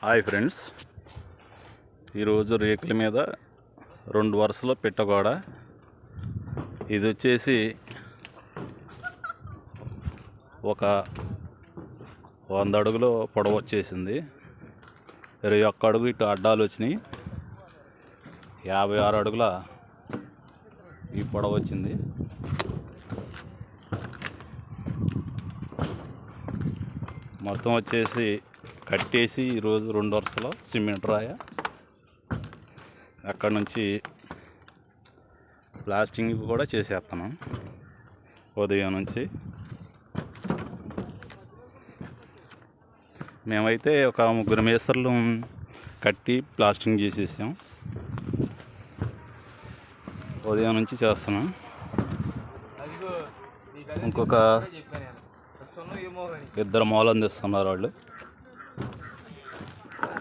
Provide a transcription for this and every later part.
Hi friends, ఈరోజు రేకుల మీద 2 వరుసలో పెట్టగోడ. ఇది వచ్చేసి ఒక 100 అడుగులో పొడవు వచ్చేసింది. 21 అడుగు ఇటు అడ్డాలు వచ్చినాయి. 56 అడుగుల ఈ పొడవు వచ్చింది. మొత్తం వచ్చేసి కట్టేసి ఈరోజు 2 వరుసలో సిమెంట్ రాయ, అక్కడ నుంచి ప్లాస్టింగ్ కూడా చేసేస్తున్నాం. ఉదయం నుంచి మేమైతే ఒక 3 మేస్త్రులు కట్టి ప్లాస్టింగ్ చేసేసాం. ఉదయం నుంచి చేస్తున్నాం. ఇంకొక 2 మూలలు అందిస్తున్నారు వాళ్ళు.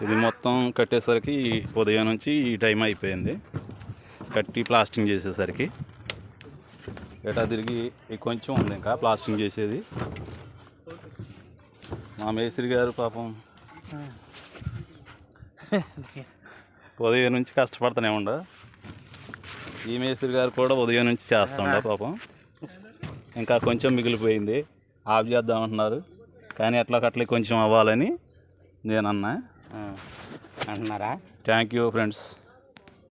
ఇది మొత్తం కట్టేసరికి ఉదయం నుంచి ఈ టైం అయిపోయింది. కట్టి ప్లాస్టింగ్ చేసేసరికి ఎటా తిరిగి కొంచెం ఉంది ఇంకా ప్లాస్టింగ్ చేసేది. మా మేస్త్రి గారు పాపం ఉదయం నుంచి కష్టపడుతూనే ఉండ. ఈ మేస్త్రి గారు కూడా ఉదయం నుంచి చేస్తుండ. పాపం ఇంకా కొంచెం మిగిలిపోయింది, ఆఫ్ చేద్దామంటున్నారు. కానీ అట్లా కొంచెం అవ్వాలని నేను అన్నా. అంటున్నారా? Thank you friends.